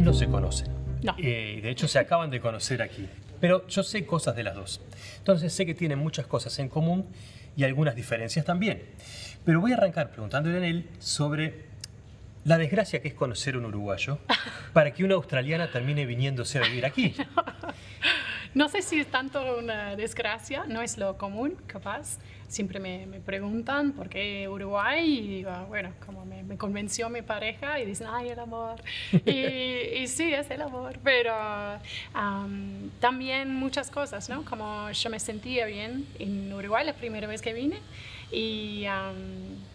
no se conocen. No. De hecho, se acaban de conocer aquí. Pero yo sé cosas de las dos. Entonces sé que tienen muchas cosas en común y algunas diferencias también. Pero voy a arrancar preguntándole a él sobre la desgracia que es conocer a un uruguayo para que una australiana termine viniéndose a vivir aquí. No sé si es tanto una desgracia, no es lo común, capaz. Siempre me preguntan por qué Uruguay y digo, bueno, como me convenció mi pareja y dicen, ay, el amor. y sí, es el amor, pero también muchas cosas, ¿no? Como yo me sentía bien en Uruguay la primera vez que vine y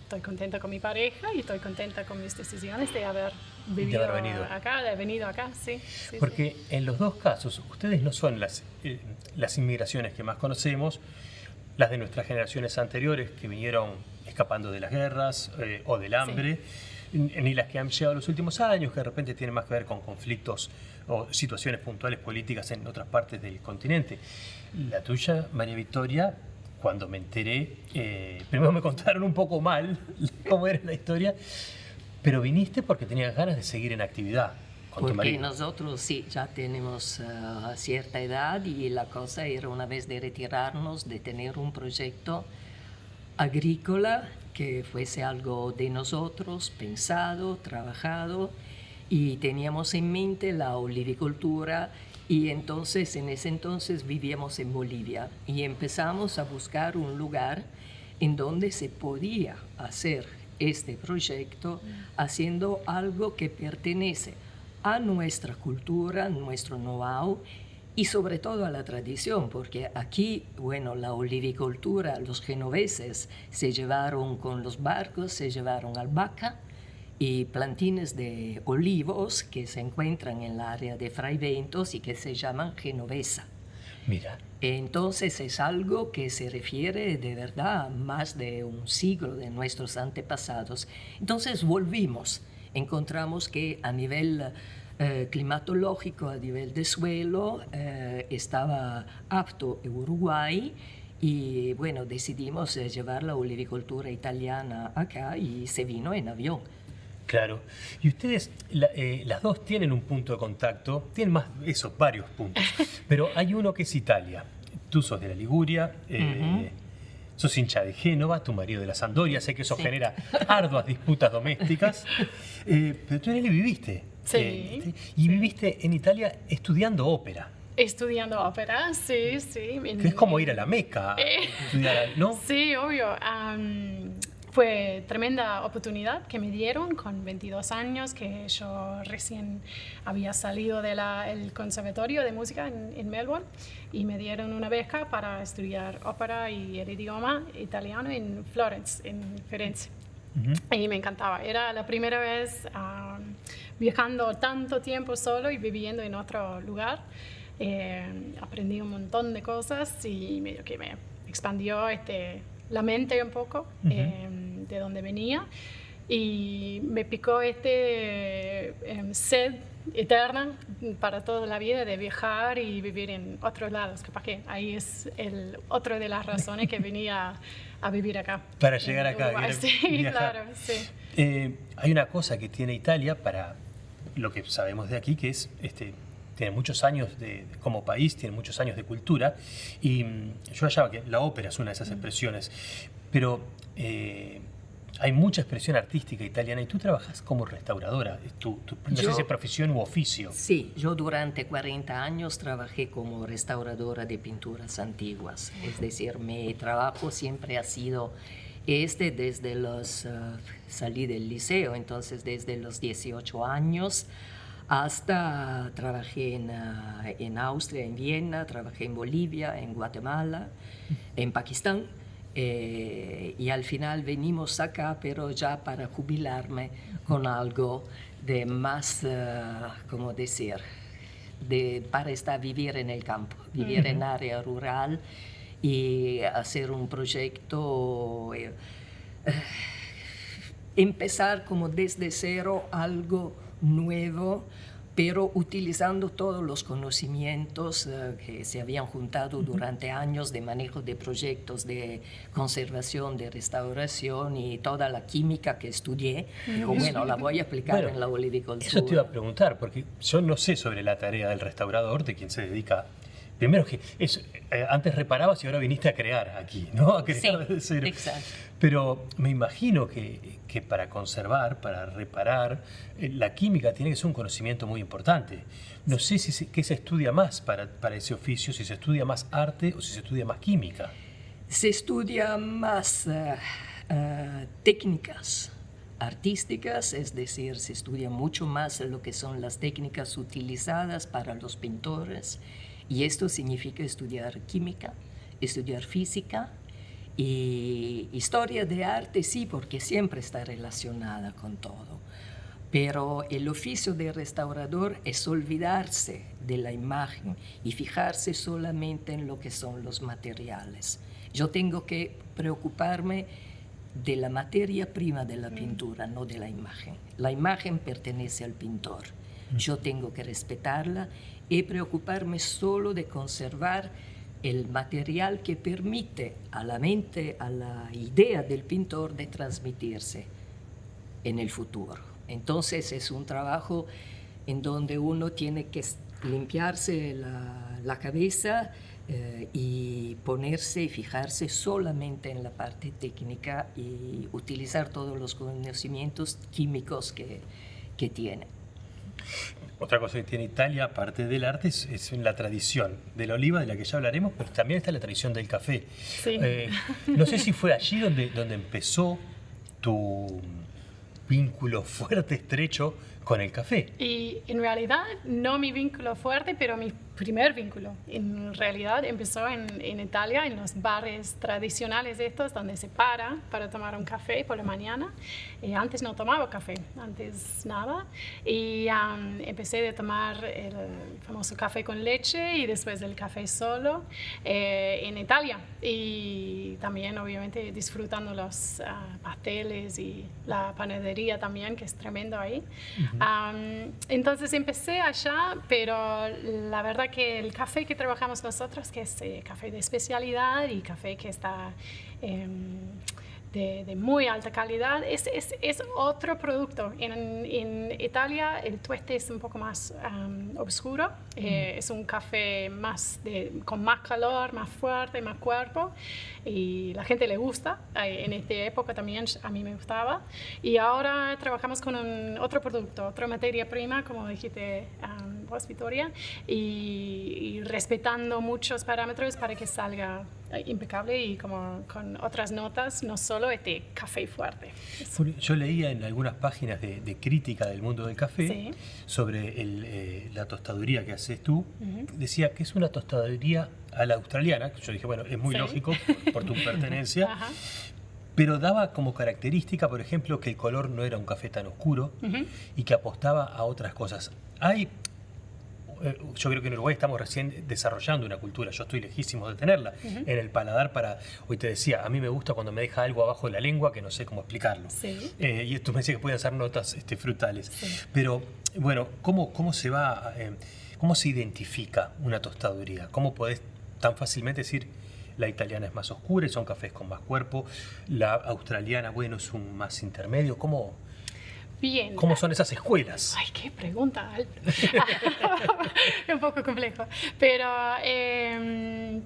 estoy contenta con mi pareja y estoy contenta con mis decisiones de haber vivido de haber venido acá, de haber venido acá, sí. Porque en los dos casos, ustedes no son las inmigraciones que más conocemos, las de nuestras generaciones anteriores que vinieron escapando de las guerras o del hambre, ni las que han llegado en los últimos años, que de repente tienen más que ver con conflictos o situaciones puntuales políticas en otras partes del continente. La tuya, María Victoria, cuando me enteré, primero me contaron un poco mal cómo era la historia, pero viniste porque tenías ganas de seguir en actividad. Porque nosotros sí, ya tenemos cierta edad y la cosa era una vez de retirarnos, de tener un proyecto agrícola que fuese algo de nosotros, pensado, trabajado, y teníamos en mente la olivicultura y entonces en ese entonces vivíamos en Bolivia y empezamos a buscar un lugar en donde se podía hacer este proyecto haciendo algo que pertenece a nuestra cultura, nuestro know-how y sobre todo a la tradición, porque aquí, bueno, la olivicultura, los genoveses se llevaron con los barcos, se llevaron albahaca y plantines de olivos que se encuentran en el área de Fraiventos y que se llaman genovesa. Mira. Entonces es algo que se refiere de verdad a más de un siglo de nuestros antepasados. Entonces volvimos. Encontramos que a nivel climatológico, a nivel de suelo, estaba apto Uruguay y bueno, decidimos llevar la olivicultura italiana acá y se vino en avión. Claro. Y ustedes, las dos tienen un punto de contacto, tienen más, esos varios puntos, pero hay uno que es Italia. Tú sos de la Liguria, sos hincha de Génova, tu marido de la Sampdoria, sé que eso genera arduas disputas domésticas, pero tú en él viviste. Sí. Y viviste en Italia estudiando ópera. Estudiando ópera, sí. Que es como ir a la Meca, estudiar, ¿no? Sí, obvio. Fue tremenda oportunidad que me dieron con 22 años, que yo recién había salido del Conservatorio de Música en Melbourne y me dieron una beca para estudiar ópera y el idioma italiano en Florence, en Firenze. Y me encantaba. Era la primera vez viajando tanto tiempo solo y viviendo en otro lugar. Aprendí un montón de cosas y medio que me expandió la mente un poco de donde venía y me picó sed eterna para toda la vida de viajar y vivir en otros lados. Capaz que ahí es otra de las razones que venía a vivir acá. Para llegar acá. Sí, claro, sí. Hay una cosa que tiene Italia para lo que sabemos de aquí, que es tiene muchos años como país, tiene muchos años de cultura, y yo hallaba que la ópera es una de esas expresiones, pero hay mucha expresión artística italiana y tú trabajas como restauradora, no sé si es profesión u oficio. Sí, yo durante 40 años trabajé como restauradora de pinturas antiguas, es decir, mi trabajo siempre ha sido desde salí del liceo, entonces desde los 18 años, hasta trabajé en Austria, en Viena, trabajé en Bolivia, en Guatemala, en Pakistán, y al final venimos acá, pero ya para jubilarme con algo de más, ¿cómo decir?, para vivir en el campo, vivir en área rural y hacer un proyecto, empezar como desde cero algo nuevo, pero utilizando todos los conocimientos que se habían juntado durante años de manejo de proyectos de conservación, de restauración y toda la química que estudié. Digo, bueno, la voy a aplicar en la olivicultura. Eso te iba a preguntar, porque yo no sé sobre la tarea del restaurador, de quien se dedica. Primero que antes reparabas y ahora viniste a crear aquí, ¿no? A crear desde cero. Exacto. Pero me imagino que para conservar, para reparar, la química tiene que ser un conocimiento muy importante. No sé qué se estudia más para ese oficio, si se estudia más arte o si se estudia más química. Se estudia más técnicas artísticas, es decir, se estudia mucho más lo que son las técnicas utilizadas para los pintores. Y esto significa estudiar química, estudiar física y historia de arte, sí, porque siempre está relacionada con todo. Pero el oficio de restaurador es olvidarse de la imagen y fijarse solamente en lo que son los materiales. Yo tengo que preocuparme de la materia prima de la pintura, no de la imagen. La imagen pertenece al pintor. Yo tengo que respetarla y preocuparme solo de conservar el material que permite a la mente, a la idea del pintor de transmitirse en el futuro. Entonces es un trabajo en donde uno tiene que limpiarse la cabeza y ponerse y fijarse solamente en la parte técnica y utilizar todos los conocimientos químicos que tiene. Otra cosa que tiene Italia, aparte del arte, es la tradición de la oliva, de la que ya hablaremos, pero también está la tradición del café. Sí. No sé si fue allí donde empezó tu vínculo fuerte, estrecho con el café. Y en realidad, no mi vínculo fuerte, pero mi primer vínculo. En realidad empezó en Italia, en los bares tradicionales estos, donde se para tomar un café por la mañana. Antes no tomaba café, antes nada. Y empecé a tomar el famoso café con leche y después el café solo en Italia. Y también, obviamente, disfrutando los pasteles y la panadería también, que es tremendo ahí. Entonces empecé allá, pero la verdad que el café que trabajamos nosotros, que es café de especialidad y café que está de muy alta calidad, es otro producto. En Italia el tueste es un poco más oscuro, es un café con más calor, más fuerte, más cuerpo, y la gente le gusta. En esta época también a mí me gustaba. Y ahora trabajamos con otro producto, otra materia prima, como dijiste vos, Victoria, y respetando muchos parámetros para que salga impecable y como con otras notas, no solo este café fuerte. Yo leía en algunas páginas de crítica del mundo del café, Sí, sobre la tostaduría que haces tú. Decía que es una tostaduría a la australiana. Yo dije, bueno, es muy Sí. lógico por tu pertenencia. Ajá. Pero daba como característica, por ejemplo, que el color no era un café tan oscuro y que apostaba a otras cosas. Yo creo que en Uruguay estamos recién desarrollando una cultura, yo estoy lejísimo de tenerla, en el paladar hoy te decía, a mí me gusta cuando me deja algo abajo de la lengua que no sé cómo explicarlo. Sí. Y esto me decía que pueden ser notas frutales. Sí. Pero, bueno, ¿cómo se identifica una tostaduría? ¿Cómo podés tan fácilmente decir, la italiana es más oscura y son cafés con más cuerpo, la australiana, bueno, es un más intermedio? Bien. ¿Cómo son esas escuelas? Ay, qué pregunta, Aldo. Es un poco complejo, pero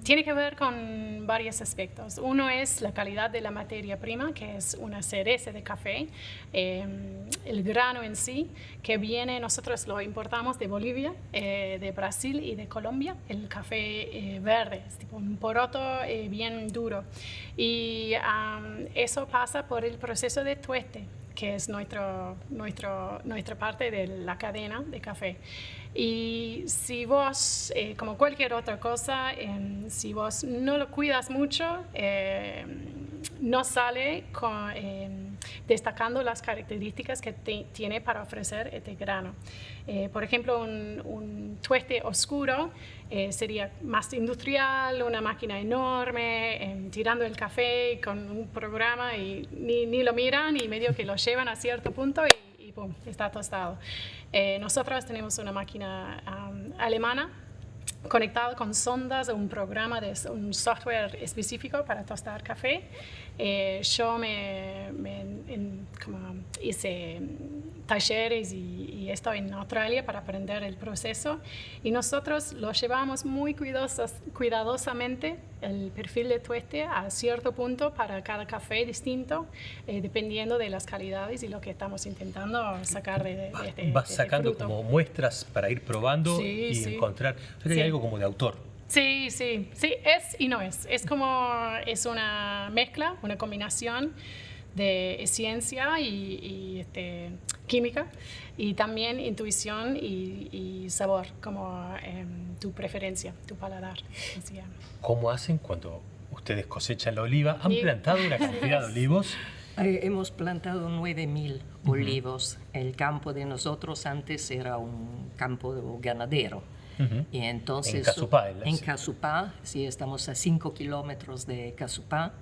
tiene que ver con varios aspectos. Uno es la calidad de la materia prima, que es una cereza de café, el grano en sí, que nosotros lo importamos de Bolivia, de Brasil y de Colombia, el café verde, es tipo un poroto bien duro. Y eso pasa por el proceso de tueste, que es nuestra parte de la cadena de café. Y si vos, como cualquier otra cosa, si vos no lo cuidas mucho, no sale destacando las características que tiene para ofrecer este grano. Por ejemplo, un tueste oscuro sería más industrial, una máquina enorme, tirando el café con un programa y ni lo miran y medio que lo llevan a cierto punto y pum, está tostado. Nosotros tenemos una máquina alemana conectada con sondas, un programa de un software específico para tostar café. Yo como hice talleres y estoy en Australia para aprender el proceso, y nosotros lo llevamos muy cuidadosamente el perfil de tueste a cierto punto para cada café distinto, dependiendo de las calidades y lo que estamos intentando sacar de este Vas sacando fruto. como muestras para ir probando Sí, y sí. encontrar. O sea que Sí. hay algo como de autor. Sí, sí, sí, es y no es. Es una mezcla, una combinación de ciencia y química, y también intuición y sabor, como tu preferencia, tu paladar. Así que, ¿Cómo hacen cuando ustedes cosechan la oliva? ¿Han Y- plantado una cantidad de olivos? Hemos plantado 9.000 olivos. El campo de nosotros antes era un campo ganadero. Ujú. Y entonces, En Casupá, en Casupá, sí, estamos a 5 kilómetros de Casupá.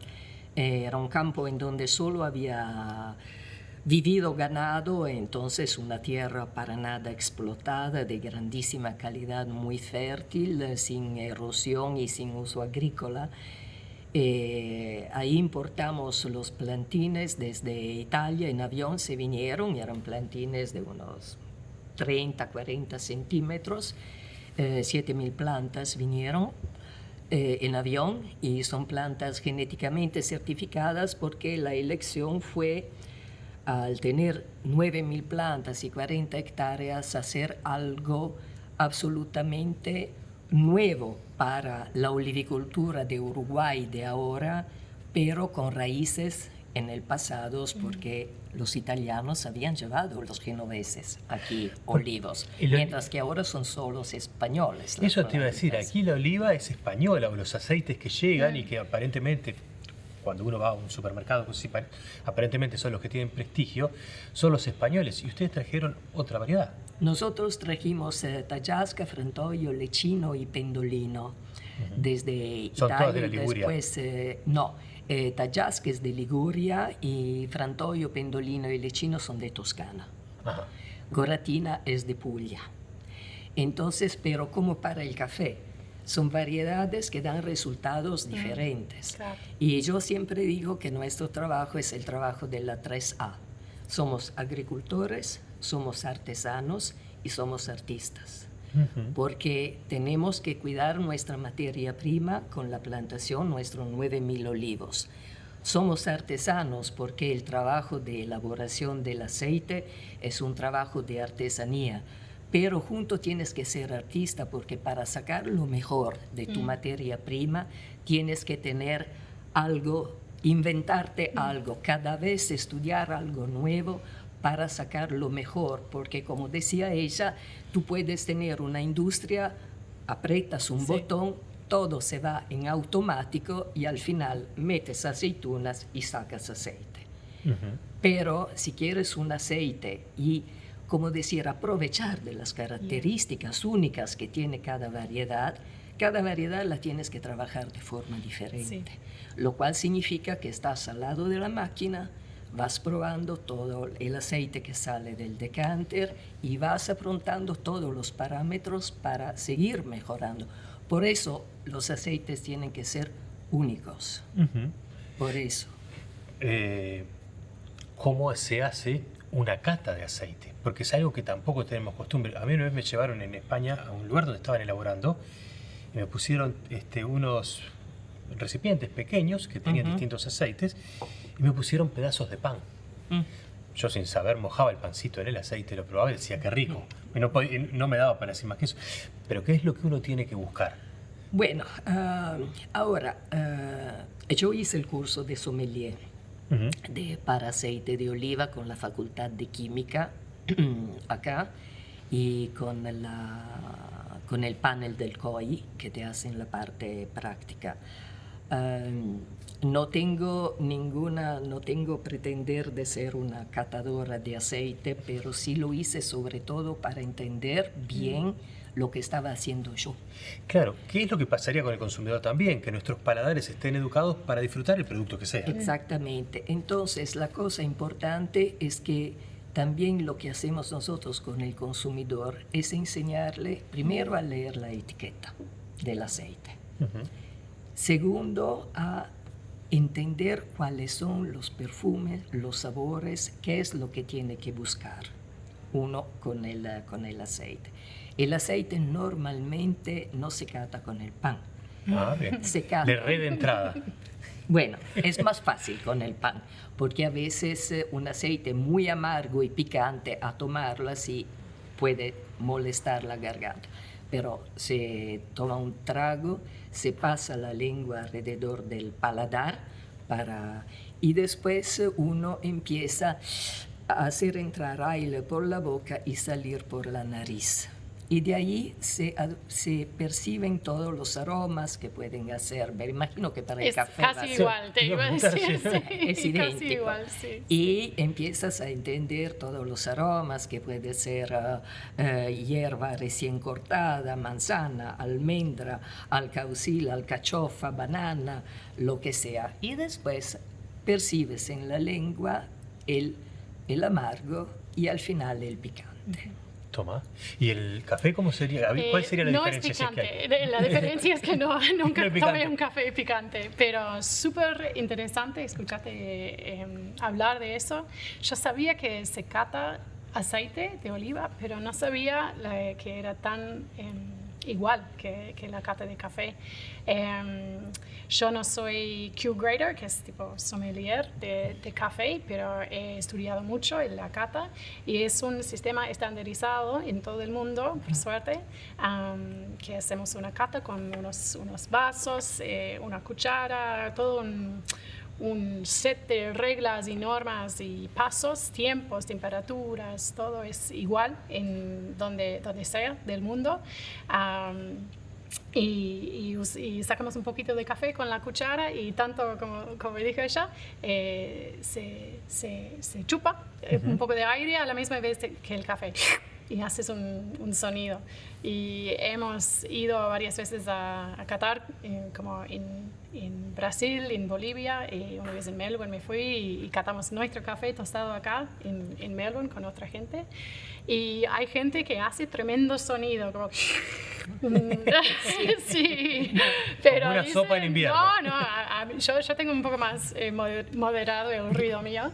Era un campo en donde solo había vivido ganado, entonces una tierra para nada explotada, de grandísima calidad, muy fértil, sin erosión y sin uso agrícola. Ahí importamos los plantines desde Italia, en avión se vinieron, eran plantines de unos 30, 40 centímetros. 7.000 plantas vinieron en avión, y son plantas genéticamente certificadas, porque la elección fue, al tener 9.000 plantas y 40 hectáreas, hacer algo absolutamente nuevo para la olivicultura de Uruguay de ahora, pero con raíces en el pasado, porque los italianos habían llevado, los genoveses, aquí olivos, Y lo- mientras que ahora son solo los españoles. las Eso te iba a decir, plantas. aquí la oliva es española, o los aceites que llegan y que aparentemente, cuando uno va a un supermercado, pues sí, aparentemente son los que tienen prestigio, son los españoles. Y ustedes trajeron otra variedad. Nosotros trajimos Tayasca, Frantoio, Lechino y Pendolino desde Son Italia. todas de la Liguria. Después, no, Tayasca es de Liguria, y Frantoio, Pendolino y Lechino son de Toscana. Ajá. Goratina es de Puglia. Entonces, pero como para el café, son variedades que dan resultados diferentes. claro. Y yo siempre digo que nuestro trabajo es el trabajo de la 3A. Somos agricultores, somos artesanos y somos artistas. Porque tenemos que cuidar nuestra materia prima con la plantación, nuestros 9.000 olivos. Somos artesanos porque el trabajo de elaboración del aceite es un trabajo de artesanía, pero junto tienes que ser artista, porque para sacar lo mejor de tu materia prima tienes que tener algo, inventarte algo, cada vez estudiar algo nuevo para sacar lo mejor, porque como decía ella, tú puedes tener una industria, aprietas un botón, todo se va en automático y al final metes aceitunas y sacas aceite. Pero si quieres un aceite y, como decir, aprovechar de las características únicas que tiene cada variedad la tienes que trabajar de forma diferente. Lo cual significa que estás al lado de la máquina, vas probando todo el aceite que sale del decanter y vas apuntando todos los parámetros para seguir mejorando. Por eso los aceites tienen que ser únicos. Por eso. ¿Cómo se hace una cata de aceite? Porque es algo que tampoco tenemos costumbre. A mí una vez me llevaron en España a un lugar donde estaban elaborando y me pusieron unos recipientes pequeños que tenían distintos aceites y me pusieron pedazos de pan. Yo, sin saber, mojaba el pancito en el aceite, lo probaba y decía qué rico. Y no me daba para decir más que eso. Pero ¿qué es lo que uno tiene que buscar? Bueno, ahora, yo hice el curso de sommelier para aceite de oliva con la Facultad de Química acá, y con el panel del COI que te hacen la parte práctica. No tengo pretender de ser una catadora de aceite, pero sí lo hice sobre todo para entender bien lo que estaba haciendo yo. Claro, ¿qué es lo que pasaría con el consumidor también? Que nuestros paladares estén educados para disfrutar el producto que sea. Exactamente. Entonces, la cosa importante es que también lo que hacemos nosotros con el consumidor es enseñarle primero a leer la etiqueta del aceite. Segundo, a entender cuáles son los perfumes, los sabores, qué es lo que tiene que buscar uno con el aceite. El aceite normalmente no se cata con el pan. Bien. Se cata. De red de entrada. Bueno, es más fácil con el pan, porque a veces un aceite muy amargo y picante a tomarlo así puede molestar la garganta. Pero se toma un trago, se pasa la lengua alrededor del paladar y después uno empieza a hacer entrar aire por la boca y salir por la nariz. Y de ahí se perciben todos los aromas que pueden hacer. Me imagino que para el café casi igual, te iba a decir. Sí, es idéntico. Casi igual, sí. Y empiezas a entender todos los aromas, que puede ser hierba recién cortada, manzana, almendra, alcaucil, alcachofa, banana, lo que sea. Y después percibes en la lengua el amargo y al final el picante. Toma. ¿Y el café cómo sería? ¿Cuál sería la diferencia? No es picante. La diferencia es que nunca No es tomé un café picante, pero súper interesante escucharte hablar de eso. Yo sabía que se cata aceite de oliva, pero no sabía que era tan igual que la cata de café. Yo no soy Q-grader, que es tipo sommelier de café, pero he estudiado mucho en la cata y es un sistema estandarizado en todo el mundo, por suerte, que hacemos una cata con unos vasos, una cuchara, todo un set de reglas y normas y pasos, tiempos, temperaturas, todo es igual en donde sea del mundo. Y sacamos un poquito de café con la cuchara y tanto como dijo ella, se chupa un poco de aire a la misma vez que el café y haces un sonido. Y hemos ido varias veces a catar, como en Brasil, en Bolivia, y una vez en Melbourne me fui y catamos nuestro café tostado acá en Melbourne con otra gente. Y hay gente que hace tremendo sonido, como... sí, pero como una sopa en invierno. Yo tengo un poco más moderado el ruido mío,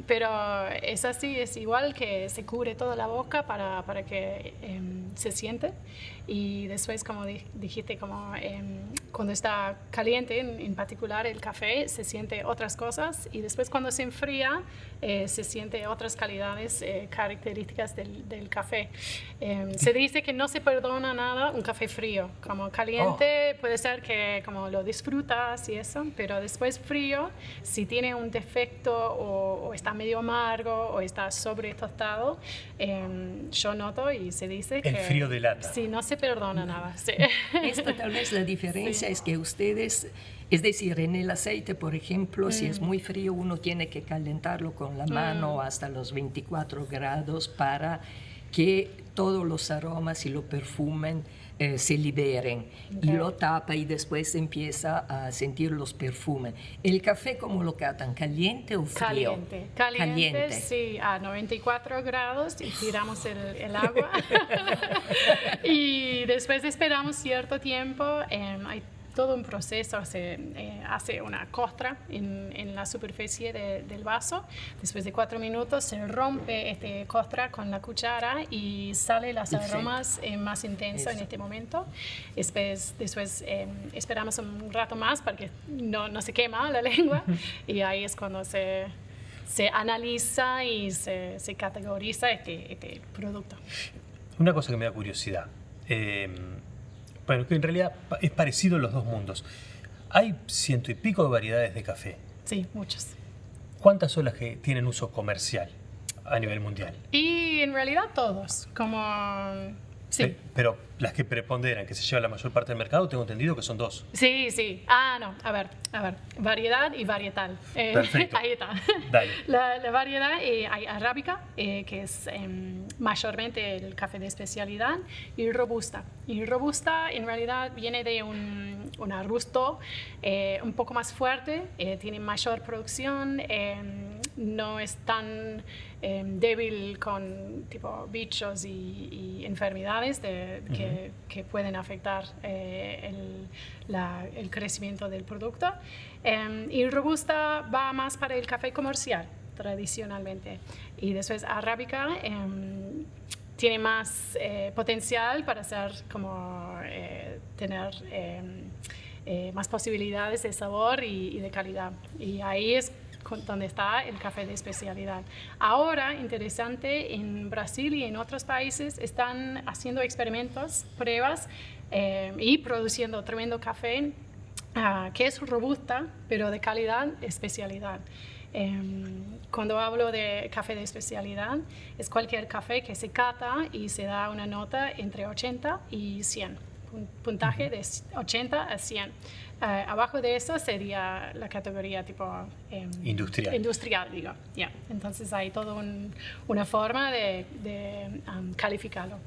pero es así, es igual que se cubre toda la boca para que se siente. Y después, como dijiste, cuando está caliente, en particular el café, se siente otras cosas y después cuando se enfría, se siente otras calidades, características del café. Se dice que no se perdona nada un café frío, como caliente puede ser que como lo disfrutas y eso, pero después frío, si tiene un defecto o está medio amargo o está sobre tostado, yo noto y se dice que... El frío delata. Sí, no se perdona nada. Sí. Esta tal vez la diferencia es que ustedes, es decir, en el aceite, por ejemplo, si es muy frío, uno tiene que calentarlo con la mano hasta los 24 grados para que todos los aromas y los perfumes se liberen. Y lo tapa y después empieza a sentir los perfumes. ¿El café cómo lo catan? ¿Caliente o frío? Caliente, sí, a 94 grados y tiramos el agua. Y después esperamos cierto tiempo. Hay todo un proceso, se hace una costra en la superficie del vaso. Después de 4 minutos se rompe esta costra con la cuchara y salen los aromas más intensos en este momento. Después esperamos un rato más para que no se quema la lengua y ahí es cuando se analiza y se categoriza este producto. Una cosa que me da curiosidad. Bueno, que en realidad es parecido en los dos mundos. Hay 100 y pico de variedades de café. Sí, muchas. ¿Cuántas son las que tienen uso comercial a nivel mundial? Y en realidad todos, sí. Pero las que preponderan, que se llevan la mayor parte del mercado, tengo entendido que son 2. Sí. No, a ver. Variedad y varietal. Perfecto. Ahí está. Dale. La variedad, hay arábica, que es mayormente el café de especialidad, y robusta. Y robusta en realidad viene de un arbusto un poco más fuerte, tiene mayor producción, no es tan débil con tipo bichos y enfermedades que pueden afectar el crecimiento del producto. Y Robusta va más para el café comercial tradicionalmente, y después Arábica tiene más potencial para ser como tener más posibilidades de sabor y de calidad, y ahí es donde está el café de especialidad. Ahora, interesante, en Brasil y en otros países están haciendo experimentos, pruebas y produciendo tremendo café que es robusta, pero de calidad, especialidad. Cuando hablo de café de especialidad, es cualquier café que se cata y se da una nota entre 80 y 100, un puntaje de 80 a 100. Abajo de eso sería la categoría tipo industrial, digo. Yeah. Entonces hay toda una forma de calificarlo.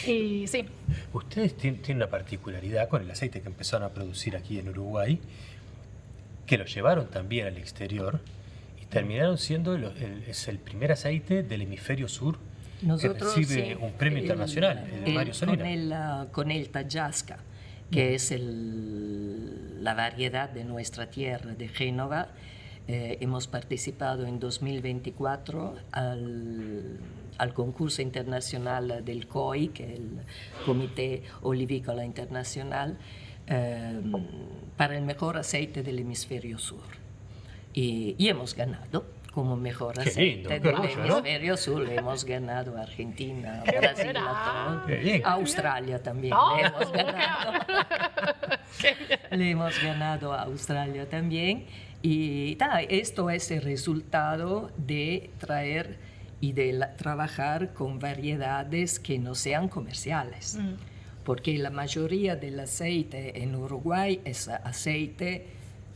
Y sí. Ustedes tienen una particularidad con el aceite que empezaron a producir aquí en Uruguay, que lo llevaron también al exterior y terminaron siendo es el primer aceite del hemisferio sur Nosotros, que recibe un premio internacional, el de Mario Solina. Con el Tayasca, que es la variedad de nuestra tierra, de Génova. Hemos participado en 2024 al concurso internacional del COI, que es el Comité Olivícola Internacional, para el mejor aceite del hemisferio sur. Y hemos ganado como mejor aceite del hemisferio sur. Hemos ganado a Argentina, a Brasil, a Australia también. Le hemos ganado. Le hemos ganado a Australia también. Y esto es el resultado de traer y de trabajar con variedades que no sean comerciales. Porque la mayoría del aceite en Uruguay es aceite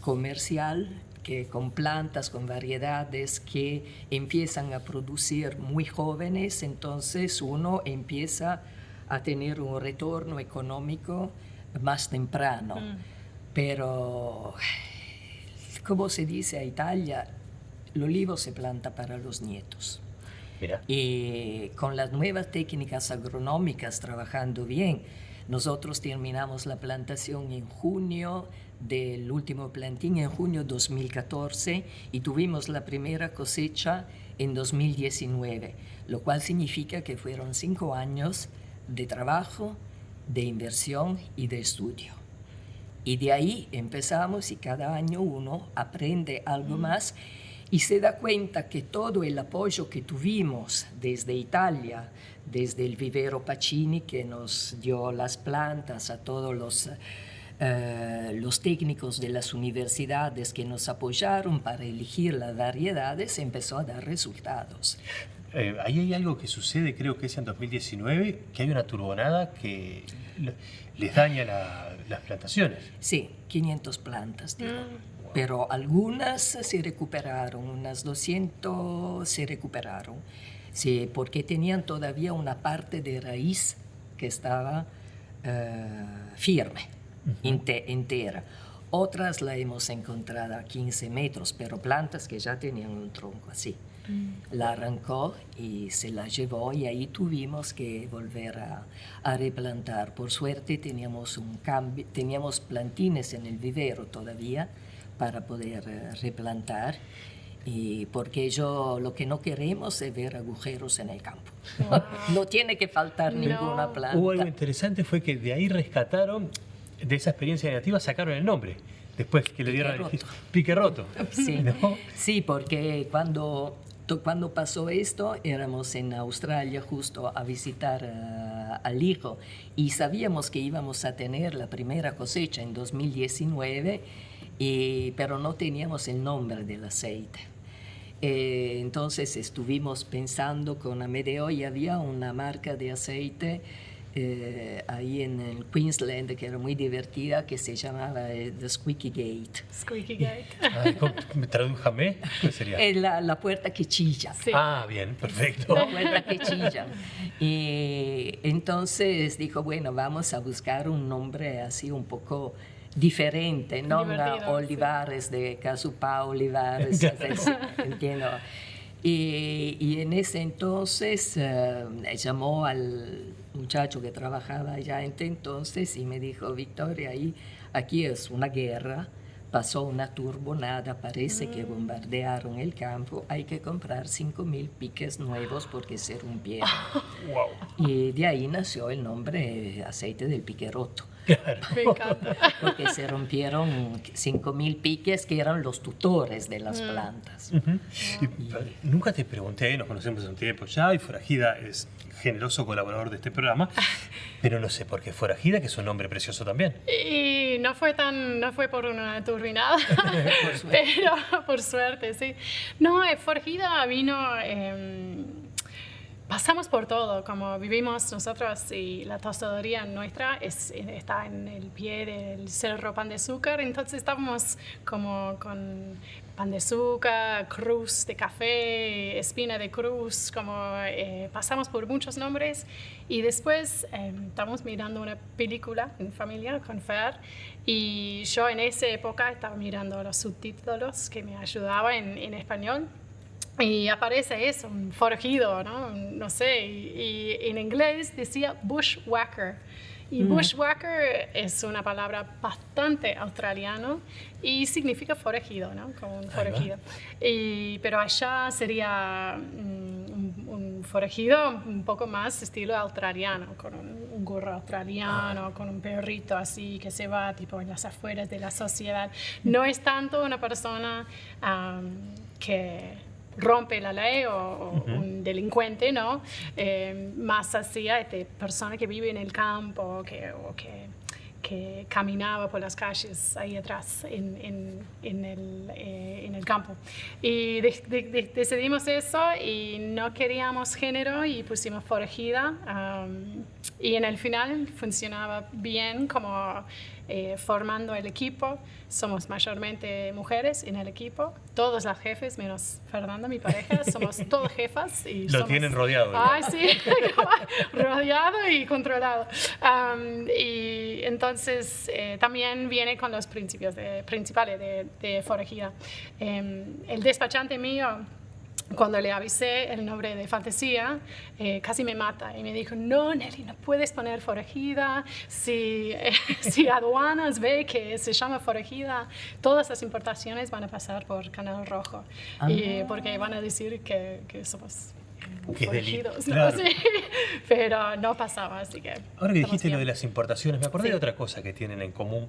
comercial, que con plantas, con variedades que empiezan a producir muy jóvenes, entonces uno empieza a tener un retorno económico más temprano. Pero, como se dice a Italia, el olivo se planta para los nietos. Mira. Y con las nuevas técnicas agronómicas trabajando bien, nosotros terminamos la plantación en junio del último plantín, en junio 2014, y tuvimos la primera cosecha en 2019, lo cual significa que fueron 5 años de trabajo, de inversión y de estudio. Y de ahí empezamos y cada año uno aprende algo más y se da cuenta que todo el apoyo que tuvimos desde Italia, desde el vivero Pacini que nos dio las plantas, a todos los técnicos de las universidades que nos apoyaron para elegir las variedades, empezó a dar resultados. Ahí hay algo que sucede, creo que es en 2019, que hay una turbonada que les daña las plantaciones. Sí, 500 plantas, digo. Pero algunas se recuperaron, unas 200 se recuperaron, sí, porque tenían todavía una parte de raíz que estaba firme, entera. Otras la hemos encontrado a 15 metros, pero plantas que ya tenían un tronco así. La arrancó y se la llevó y ahí tuvimos que volver a replantar. Por suerte teníamos plantines en el vivero todavía para poder replantar, y porque lo que no queremos es ver agujeros en el campo. Wow. No tiene que faltar ninguna planta. Hubo algo interesante, fue que de ahí rescataron, de esa experiencia negativa sacaron el nombre, después que le dieron el pique roto. Sí, ¿no? Sí, porque cuando pasó esto, éramos en Australia justo a visitar al hijo y sabíamos que íbamos a tener la primera cosecha en 2019, pero no teníamos el nombre del aceite. Entonces estuvimos pensando con Amedeo y había una marca de aceite ahí en el Queensland que era muy divertida, que se llamaba The Squeaky Gate. Squeaky Gate. Tradújame, ¿qué sería? La puerta que chilla. Sí. Ah, bien, perfecto. La puerta que chilla. Y entonces dijo, bueno, vamos a buscar un nombre así un poco diferente, no Divertido, Olivares de Casupá, Olivares, entiendo. Y en ese entonces llamó al muchacho que trabajaba allá entonces y me dijo, Victoria, aquí es una guerra, pasó una turbonada, parece que bombardearon el campo, hay que comprar 5.000 piques nuevos porque se rompieron. Wow. Y de ahí nació el nombre aceite del pique roto. Me encanta. Porque se rompieron 5.000 piques que eran los tutores de las plantas. Y nunca te pregunté, nos conocemos hace un tiempo ya, y Foragida es generoso colaborador de este programa, pero no sé por qué Foragida, que es un nombre precioso también. Y no fue por una turbinada, pero por suerte, sí. No, Foragida vino... pasamos por todo, como vivimos nosotros, y la tostadería nuestra está en el pie del Cerro Pan de Azúcar, entonces estábamos como con pan de azúcar, cruz de café, espina de cruz, como pasamos por muchos nombres, y después estábamos mirando una película en familia con Fer, y yo en esa época estaba mirando los subtítulos que me ayudaban en español. Y aparece eso, un forajido, ¿no? No sé, y en inglés decía bushwhacker. Y bushwhacker es una palabra bastante australiana y significa forajido, ¿no? Como un forajido. Pero allá sería un forajido un poco más estilo australiano, con un gorro australiano, con un perrito así que se va tipo en las afueras de la sociedad. No es tanto una persona que rompe la ley o un delincuente, ¿no? Más hacia persona que vive en el campo que caminaba por las calles ahí atrás en el campo. Y decidimos eso y no queríamos género y pusimos foragida. Y en el final funcionaba bien como formando el equipo. Somos mayormente mujeres en el equipo. Todos las jefes, menos Fernanda, mi pareja, somos todas jefas. Y Lo tienen rodeado. Ay, sí, rodeado y controlado. Y entonces también viene con los principios principales de foragida. El despachante mío, cuando le avisé el nombre de fantasía, casi me mata y me dijo, no, Nelly, no puedes poner foragida. Si aduanas ve que se llama foragida, todas las importaciones van a pasar por Canal Rojo. Porque van a decir que somos forajidos, ¿no? Claro. Sí. Pero no pasaba, así que... Ahora que dijiste bien. lo de las importaciones, me acordé de otra cosa que tienen en común,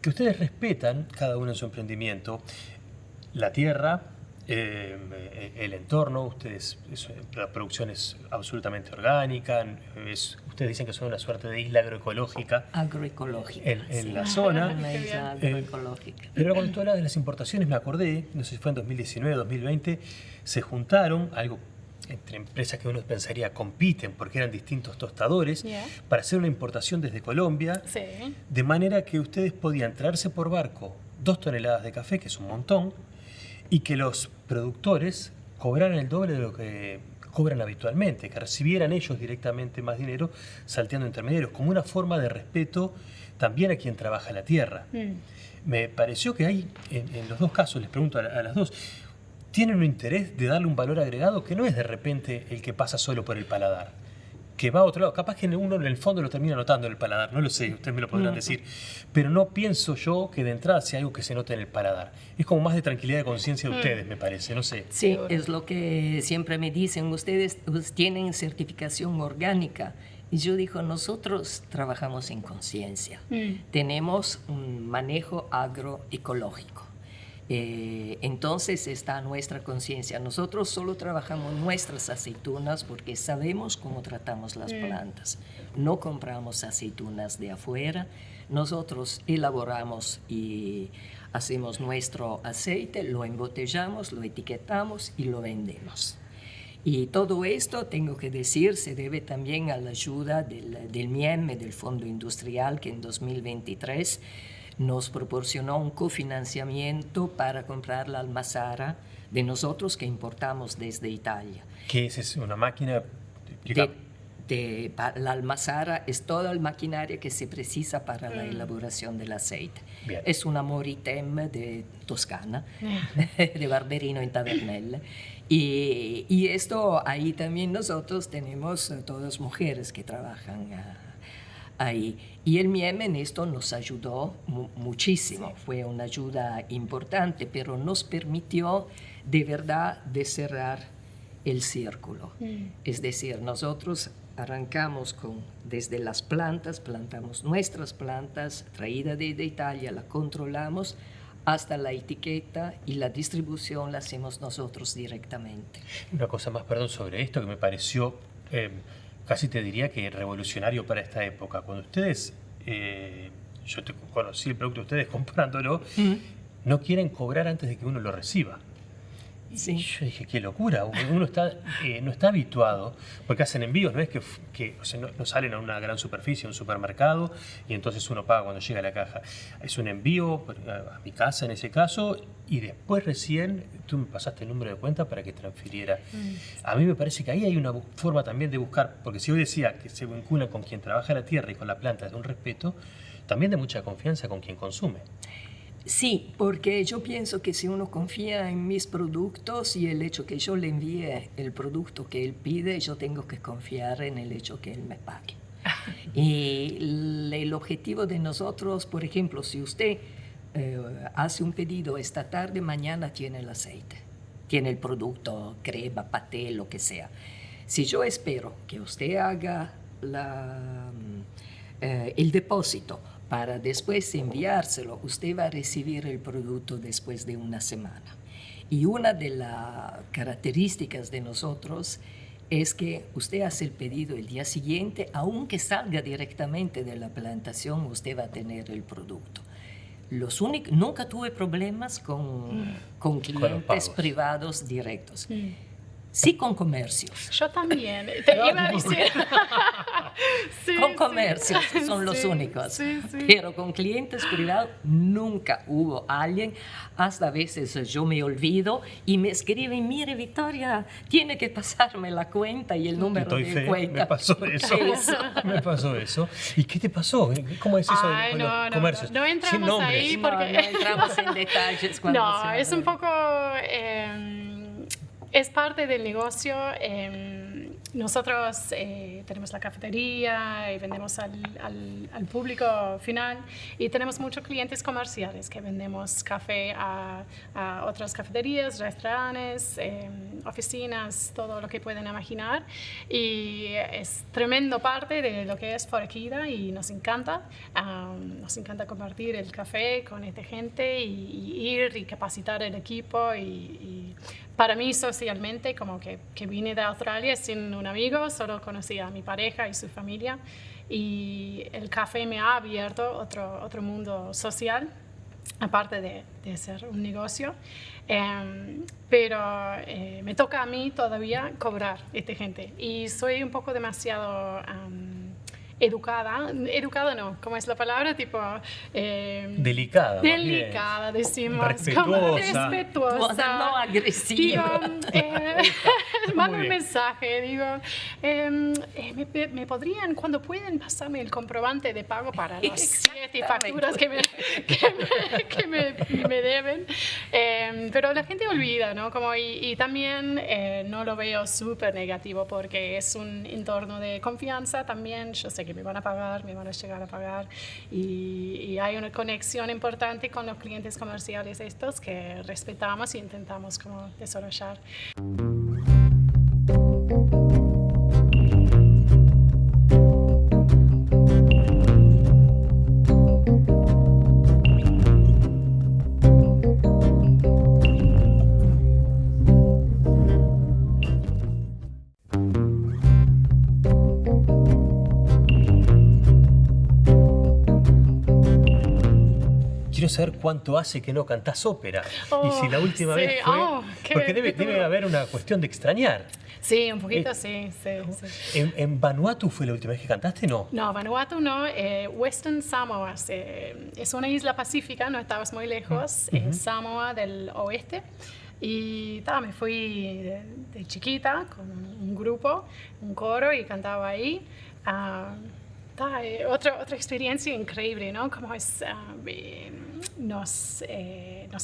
que ustedes respetan, cada uno en su emprendimiento, la tierra, el entorno. La producción es absolutamente orgánica, ustedes dicen que son una suerte de isla agroecológica Agroecológica. en la zona. Una isla agroecológica. Pero cuando tú hablas de las importaciones, me acordé, no sé si fue en 2019 o 2020, se juntaron algo entre empresas que uno pensaría compiten porque eran distintos tostadores, para hacer una importación desde Colombia, Sí. de manera que ustedes podían traerse por barco 2 toneladas de café, que es un montón, y que los productores cobraran el doble de lo que cobran habitualmente, que recibieran ellos directamente más dinero salteando intermediarios, como una forma de respeto también a quien trabaja la tierra. Me pareció que hay, en los dos casos, les pregunto a las dos, tienen un interés de darle un valor agregado que no es de repente el que pasa solo por el paladar, que va a otro lado. Capaz que uno en el fondo lo termina notando en el paladar, no lo sé, ustedes me lo podrán decir, pero no pienso yo que de entrada sea algo que se note en el paladar. Es como más de tranquilidad de conciencia de ustedes, me parece, no sé. Sí, es lo que siempre me dicen, ustedes tienen certificación orgánica. Y yo digo, nosotros trabajamos en conciencia, tenemos un manejo agroecológico. Entonces está nuestra conciencia. Nosotros solo trabajamos nuestras aceitunas porque sabemos cómo tratamos las plantas. No compramos aceitunas de afuera. Nosotros elaboramos y hacemos nuestro aceite, lo embotellamos, lo etiquetamos y lo vendemos. Y todo esto, tengo que decir, se debe también a la ayuda del MIEM, del Fondo Industrial, que en 2023 nos proporcionó un cofinanciamiento para comprar la almazara de nosotros que importamos desde Italia. ¿Qué es una máquina? la almazara es toda la maquinaria que se precisa para la elaboración del aceite. Bien. Es una Moritem de Toscana, de Barberino en Tavernelle. Y esto, ahí también nosotros tenemos todas mujeres que trabajan ahí. Y el MIEM en esto nos ayudó muchísimo, fue una ayuda importante, pero nos permitió de verdad de cerrar el círculo. Es decir, nosotros arrancamos desde las plantas, plantamos nuestras plantas, traída de Italia, la controlamos, hasta la etiqueta y la distribución la hacemos nosotros directamente. Una cosa más, perdón, sobre esto que me pareció, casi te diría que revolucionario para esta época. Cuando ustedes, yo conocí el producto de ustedes comprándolo, no quieren cobrar antes de que uno lo reciba. Sí. Y yo dije, qué locura, uno no está habituado, porque hacen envíos, no es que o sea, no salen a una gran superficie, a un supermercado, y entonces uno paga cuando llega a la caja. Es un envío a mi casa en ese caso, y después recién tú me pasaste el número de cuenta para que transfiriera. A mí me parece que ahí hay una forma también de buscar, porque si hoy decía que se vincula con quien trabaja la tierra y con la planta de un respeto, también de mucha confianza con quien consume. Sí, porque yo pienso que si uno confía en mis productos y el hecho que yo le envíe el producto que él pide, yo tengo que confiar en el hecho que él me pague. Y el objetivo de nosotros, por ejemplo, si usted hace un pedido esta tarde, mañana tiene el aceite, tiene el producto, crema, paté, lo que sea. Si yo espero que usted haga el depósito para después enviárselo, usted va a recibir el producto después de una semana. Y una de las características de nosotros es que usted hace el pedido el día siguiente, aunque salga directamente de la plantación, usted va a tener el producto. Nunca tuve problemas con clientes privados directos. Sí, con comercios. Yo también. Te iba a decir. Sí, con comercios son los únicos. Sí. Pero con clientes privados nunca hubo alguien. Hasta a veces yo me olvido y me escriben, mire, Victoria, tiene que pasarme la cuenta y el número de cuenta. Me pasó eso. Me pasó eso. ¿Y qué te pasó? ¿Cómo es eso de los comercios? No entramos ahí porque... No entramos en detalles. No, es un poco... es parte del negocio. Nosotros tenemos la cafetería y vendemos al público final y tenemos muchos clientes comerciales que vendemos café a otras cafeterías, restaurantes, oficinas, todo lo que pueden imaginar, y es tremendo parte de lo que es Foraquida y nos encanta compartir el café con esta gente y ir y capacitar el equipo y para mí socialmente, como que vine de Australia sin un amigo, solo conocía a mi pareja y su familia, y el café me ha abierto otro mundo social, aparte de ser un negocio. Pero me toca a mí todavía cobrar esta gente, y soy un poco demasiado... educada no, ¿cómo es la palabra? Tipo... delicada, decimos. Respetuosa. No agresiva. Mando un mensaje, digo, me podrían, cuando pueden, pasarme el comprobante de pago para las 7 facturas que me deben. Pero la gente olvida, ¿no? Y también no lo veo súper negativo, porque es un entorno de confianza también. Yo sé que me van a pagar, me van a llegar a pagar, y hay una conexión importante con los clientes comerciales estos que respetamos y intentamos como desarrollar. Quiero saber cuánto hace que no cantás ópera. Y si la última vez fue... porque debe haber una cuestión de extrañar. Sí, un poquito, sí. ¿En Vanuatu fue la última vez que cantaste, no? No, Vanuatu no. Western Samoa. Es una isla pacífica, no estabas muy lejos. Samoa del oeste. Y me fui de chiquita con un grupo, un coro y cantaba ahí. Otra experiencia increíble, ¿no? Como nos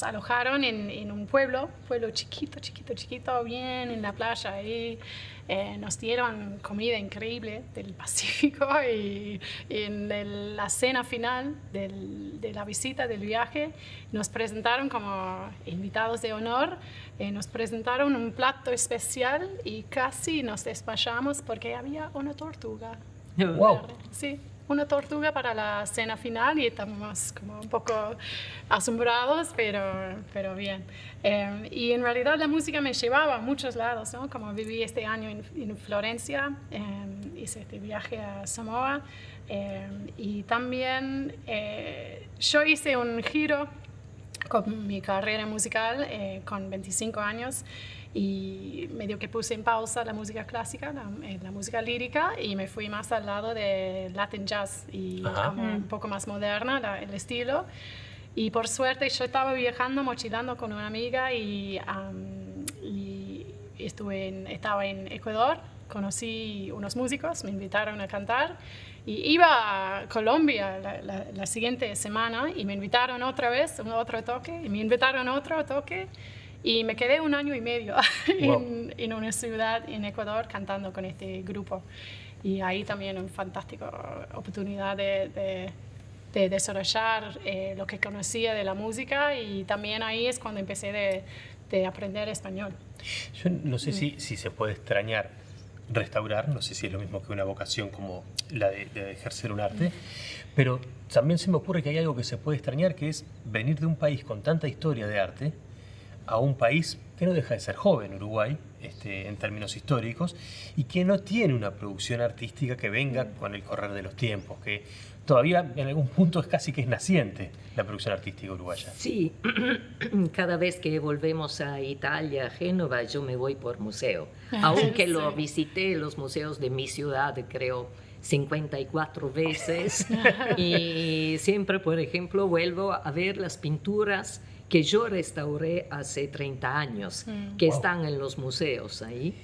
alojaron en un pueblo chiquito, bien en la playa. Ahí nos dieron comida increíble del Pacífico y en la cena final de la visita, del viaje, nos presentaron como invitados de honor. Nos presentaron un plato especial y casi nos desmayamos porque había una tortuga. Wow. Sí, una tortuga para la cena final y estamos como un poco asombrados, pero bien. Y en realidad la música me llevaba a muchos lados, ¿no? Como viví este año en Florencia, hice este viaje a Samoa y también yo hice un giro con mi carrera musical con 25 años y medio que puse en pausa la música clásica, la música lírica, y me fui más al lado de Latin jazz y como un poco más moderna el estilo. Y por suerte yo estaba viajando, mochilando con una amiga y estaba en Ecuador, conocí unos músicos, me invitaron a cantar y iba a Colombia la siguiente semana y me invitaron otra vez, otro toque, y me invitaron otro toque. Y me quedé 1 año y medio en una ciudad en Ecuador cantando con este grupo. Y ahí también una fantástica oportunidad de desarrollar lo que conocía de la música, y también ahí es cuando empecé de aprender español. Yo no sé si se puede extrañar restaurar, no sé si es lo mismo que una vocación como la de ejercer un arte, pero también se me ocurre que hay algo que se puede extrañar, que es venir de un país con tanta historia de arte a un país que no deja de ser joven, Uruguay, en términos históricos, y que no tiene una producción artística que venga con el correr de los tiempos, que todavía en algún punto es casi que es naciente la producción artística uruguaya. Sí, cada vez que volvemos a Italia, a Génova, yo me voy por museo. Aunque lo visité los museos de mi ciudad, creo, 54 veces, y siempre, por ejemplo, vuelvo a ver las pinturas que yo restauré hace 30 años, que están en los museos ahí,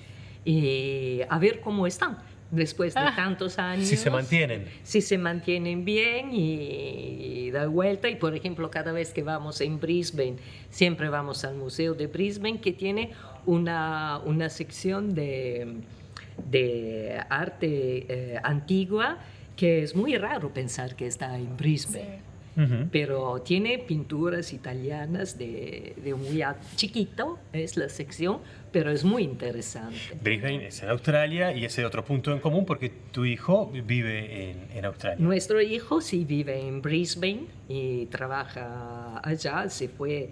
y a ver cómo están después de tantos años. Si se mantienen. Si se mantienen bien y da vuelta. Y, por ejemplo, cada vez que vamos en Brisbane, siempre vamos al Museo de Brisbane, que tiene una sección de arte antigua, que es muy raro pensar que está en Brisbane. Sí. Pero tiene pinturas italianas de muy chiquito, es la sección, pero es muy interesante. Brisbane es en Australia y ese otro punto en común porque tu hijo vive en Australia. Nuestro hijo sí vive en Brisbane y trabaja allá. Se fue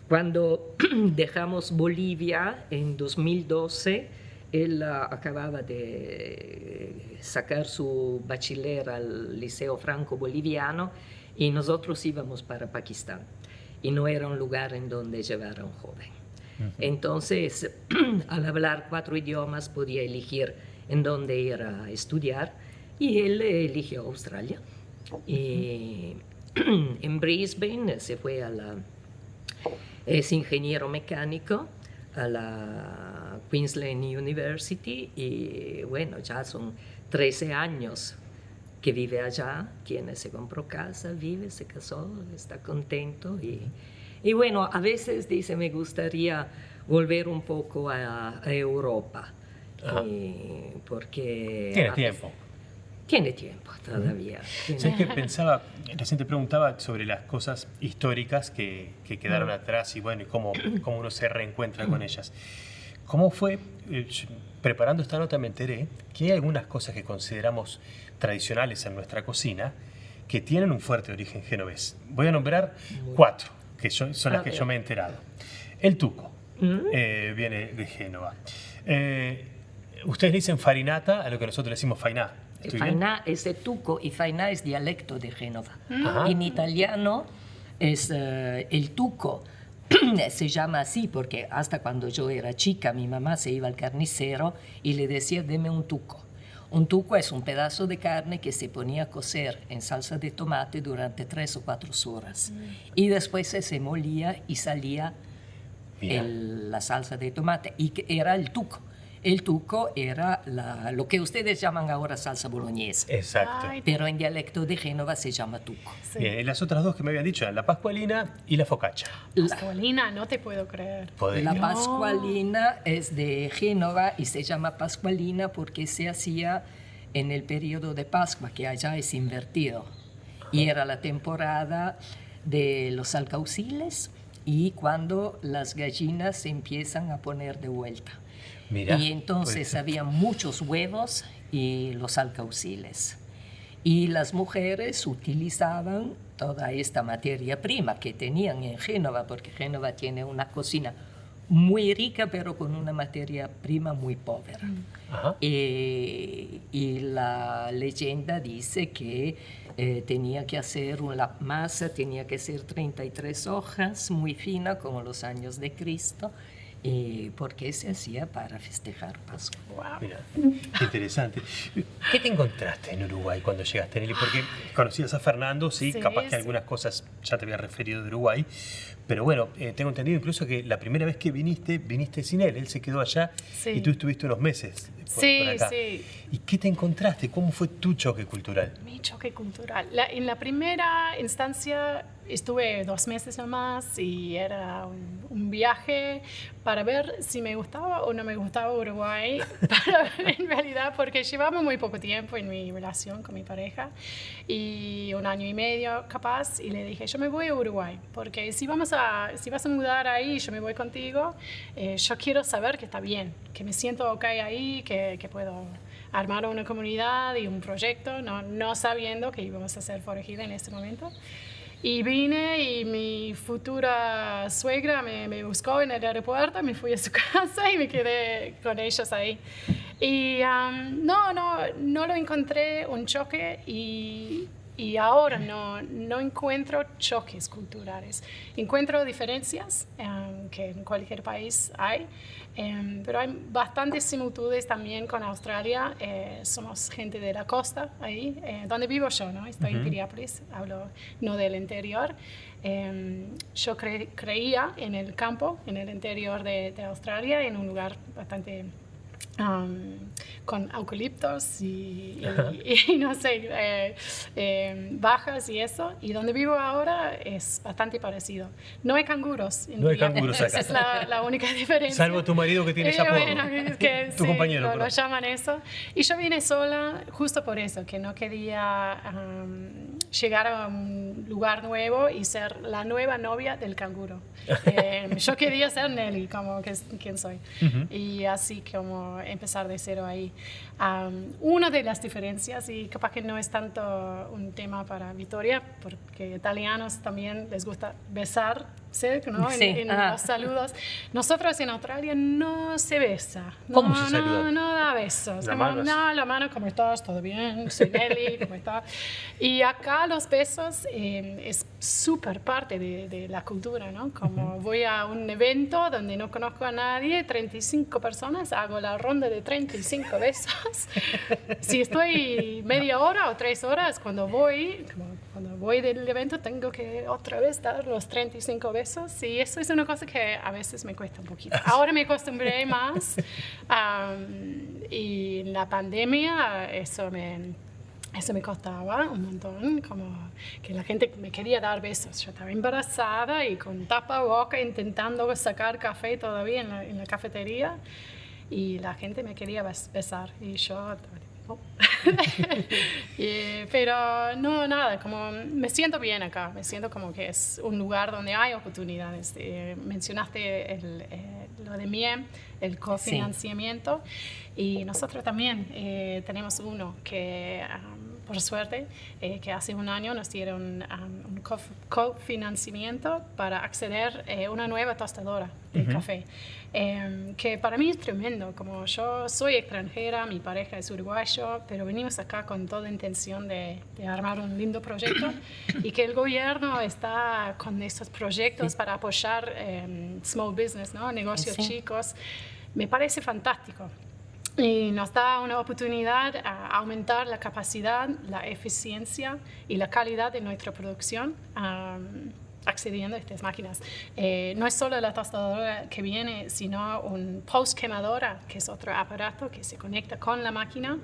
cuando dejamos Bolivia en 2012. Él acababa de sacar su bachiller al Liceo Franco Boliviano y nosotros íbamos para Pakistán y no era un lugar en donde llevar a un joven. Entonces, al hablar 4 idiomas podía elegir en dónde ir a estudiar y él eligió Australia. Y en Brisbane se fue es ingeniero mecánico a la Queensland University y bueno, ya son 13 años que vive allá, se compró casa, vive, se casó, está contento y bueno, a veces dice me gustaría volver un poco a Europa porque tiene tiempo. Tiene tiempo todavía. ¿Sabes qué pensaba? Recién te preguntaba sobre las cosas históricas que quedaron atrás y bueno, y cómo uno se reencuentra con ellas. ¿Cómo fue? Preparando esta nota me enteré que hay algunas cosas que consideramos tradicionales en nuestra cocina que tienen un fuerte origen genovés. Voy a nombrar 4, que son las que yo me he enterado. El tuco viene de Génova. Ustedes dicen farinata a lo que nosotros le decimos fainá. Fainá es de tuco y fainá es dialecto de Génova. En italiano es el tuco. Se llama así porque hasta cuando yo era chica mi mamá se iba al carnicero y le decía deme un tuco. Un tuco es un pedazo de carne que se ponía a cocer en salsa de tomate durante 3 o 4 horas y después se molía y salía Mira. la salsa de tomate, y que era el tuco. El tuco era lo que ustedes llaman ahora salsa boloñesa, Exacto. Ay, pero en dialecto de Génova se llama tuco. sí. Bien, y las otras dos que me habían dicho eran la pascualina y la focaccia. Pascualina, no te puedo creer. Podés- La No. pascualina es de Génova y se llama pascualina porque se hacía en el periodo de Pascua, que allá es invertido. Y era la temporada de los alcauciles y cuando las gallinas se empiezan a poner de vuelta. Mira, Y puede entonces ser. había muchos huevos y los alcauciles. Y las mujeres utilizaban toda esta materia prima que tenían en Génova, porque Génova tiene una cocina muy rica, pero con una materia prima muy pobre. Ajá. Y la leyenda dice que tenía que hacer la masa, tenía que ser 33 hojas, muy fina, como los años de Cristo, porque se hacía para festejar Pascua. Wow. Mira, qué interesante. ¿Qué te encontraste en Uruguay cuando llegaste, Nelly? Porque conocías a Fernando, sí, Sí, capaz que sí. algunas cosas ya te había referido de Uruguay, pero bueno, tengo entendido incluso que la primera vez que viniste sin él se quedó allá Sí. y tú estuviste unos meses Sí, por acá. sí. ¿Y qué te encontraste? ¿Cómo fue tu choque cultural? Mi choque cultural. En la primera instancia estuve 2 meses nomás y era un viaje para ver si me gustaba o no me gustaba Uruguay, en realidad, porque llevaba muy poco tiempo en mi relación con mi pareja y 1 año y medio capaz, y le dije, yo me voy a Uruguay, porque si vas a mudar ahí, yo me voy contigo, yo quiero saber que está bien, que me siento ok ahí, que puedo armar una comunidad y un proyecto, no sabiendo que íbamos a ser forajidos en ese momento. Y vine y mi futura suegra me buscó en el aeropuerto, me fui a su casa y me quedé con ellos ahí. Y no lo encontré un choque y ahora no encuentro choques culturales. Encuentro diferencias que en cualquier país hay, pero hay bastantes similitudes también con Australia. Somos gente de la costa ahí, donde vivo yo, ¿no? Estoy en Piriápolis, hablo no del interior. Yo creía en el campo, en el interior de Australia, en un lugar bastante con eucaliptos y no sé, bajas y eso. Y donde vivo ahora es bastante parecido. No hay canguros. No hay canguros acá. Esa es la única diferencia. Salvo tu marido que tiene ese apodo. Bueno, es que Tu sí, compañero, lo perdón. llaman eso. Y yo vine sola justo por eso, que no quería llegar a un lugar nuevo y ser la nueva novia del canguro. Yo quería ser Nelly, como quien soy. Y así como empezar de cero ahí. Una de las diferencias, y capaz que no es tanto un tema para Victoria, porque italianos también les gusta besarse, ¿no? Sí, En los saludos. Nosotros en Australia no se besa. ¿Cómo no, se saludan? No da besos. La Como, mano así. no, la mano, ¿cómo estás? ¿Todo bien? Soy Nelly, ¿cómo estás? Y acá los besos es súper parte de la cultura, ¿no? Como voy a un evento donde no conozco a nadie, 35 personas, hago la ronda de 35 besos. Si estoy media hora o 3 horas, cuando voy del evento, tengo que otra vez dar los 35 besos. Y eso es una cosa que a veces me cuesta un poquito. Ahora me acostumbré más. Y en la pandemia eso me costaba un montón, como que la gente me quería dar besos. Yo estaba embarazada y con tapaboca intentando sacar café todavía en la cafetería y la gente me quería besar y yo... no. Pero no, nada, como me siento bien acá, me siento como que es un lugar donde hay oportunidades. Mencionaste lo de MIE, el cofinanciamiento, y nosotros también tenemos uno que... por suerte, que hace 1 año nos dieron un cofinanciamiento para acceder a una nueva tostadora de café, que para mí es tremendo. Como yo soy extranjera, mi pareja es uruguayo, pero venimos acá con toda intención de armar un lindo proyecto y que el gobierno está con estos proyectos para apoyar small business, ¿no? Negocios chicos. Me parece fantástico. Y nos da una oportunidad a aumentar la capacidad, la eficiencia y la calidad de nuestra producción. accediendo a estas máquinas. No es solo la tostadora que viene, sino un post quemadora, que es otro aparato que se conecta con la máquina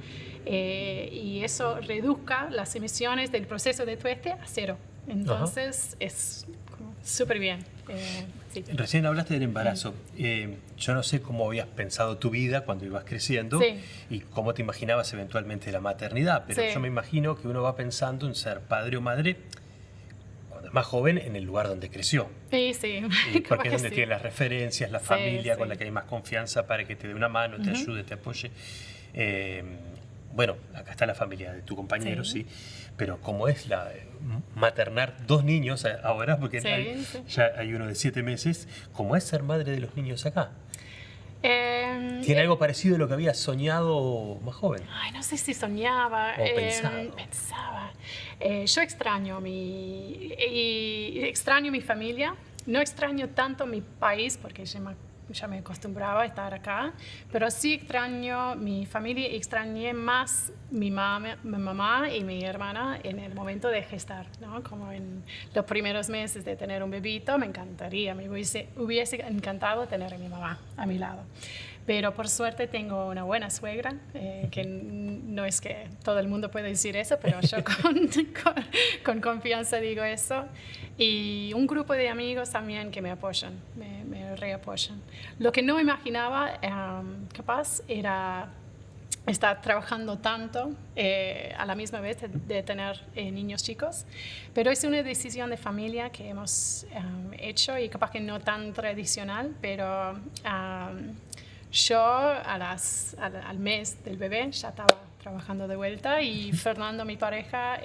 y eso reduzca las emisiones del proceso de tueste a cero. Entonces es súper bien. Sí. Recién hablaste del embarazo. Yo no sé cómo habías pensado tu vida cuando ibas creciendo y cómo te imaginabas eventualmente la maternidad, pero yo me imagino que uno va pensando en ser padre o madre cuando es más joven en el lugar donde creció. Sí. Porque es donde tiene las referencias, la familia con la que hay más confianza para que te dé una mano, te ayude, te apoye. Bueno, acá está la familia de tu compañero, sí. Pero ¿cómo es maternar 2 niños ahora? Porque ya hay uno de 7 meses. ¿Cómo es ser madre de los niños acá? ¿Tiene algo parecido a lo que habías soñado más joven? Ay, no sé si soñaba. O pensaba. Yo extraño mi familia. No extraño tanto mi país porque ya me acostumbraba a estar acá, pero sí extraño mi familia y extrañé más mi mamá y mi hermana en el momento de gestar, ¿no? Como en los primeros meses de tener un bebito, me hubiese encantado tener a mi mamá a mi lado. Pero por suerte tengo una buena suegra, que no es que todo el mundo puede decir eso, pero yo con confianza digo eso. Y un grupo de amigos también que me apoyan, me reapoyan. Lo que no imaginaba capaz era estar trabajando tanto a la misma vez de tener niños chicos, pero es una decisión de familia que hemos hecho y capaz que no tan tradicional, pero yo al mes del bebé ya estaba trabajando de vuelta y Fernando, mi pareja,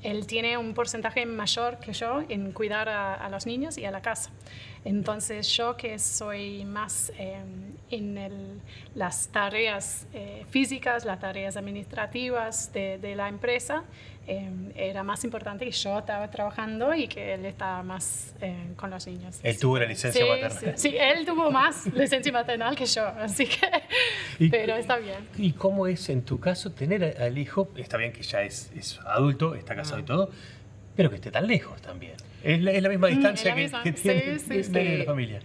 él tiene un porcentaje mayor que yo en cuidar a los niños y a la casa. Entonces yo que soy más en las tareas físicas, las tareas administrativas de la empresa, era más importante que yo estaba trabajando y que él estaba más con los niños. Él tuvo la licencia maternal. Sí, él tuvo más licencia maternal que yo, así que, pero está bien. ¿Y cómo es en tu caso tener al hijo? Está bien que ya es adulto, está casado y todo, pero que esté tan lejos también. Es la misma distancia que tiene la familia.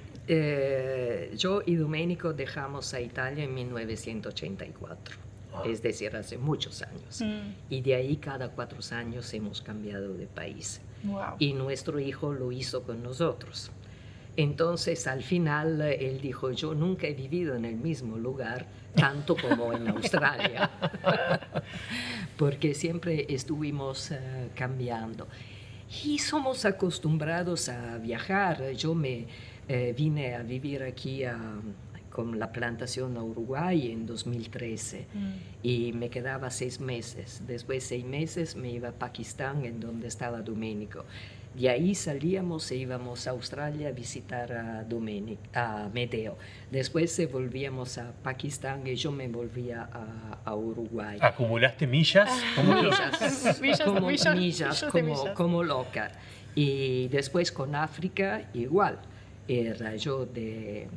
Yo y Domenico dejamos a Italia en 1984. Es decir, hace muchos años. Y de ahí cada 4 años hemos cambiado de país. Wow. Y nuestro hijo lo hizo con nosotros. Entonces, al final, él dijo, yo nunca he vivido en el mismo lugar, tanto como en Australia. Porque siempre estuvimos cambiando. Y somos acostumbrados a viajar. Yo me vine a vivir aquí con la plantación a Uruguay en 2013 y me quedaba 6 meses. Después de 6 meses me iba a Pakistán, en donde estaba Domenico. De ahí salíamos e íbamos a Australia a visitar a Medeo. Después volvíamos a Pakistán y yo me volvía a Uruguay. ¿Acumulaste millas? Como loca. Y después con África igual. Era yo de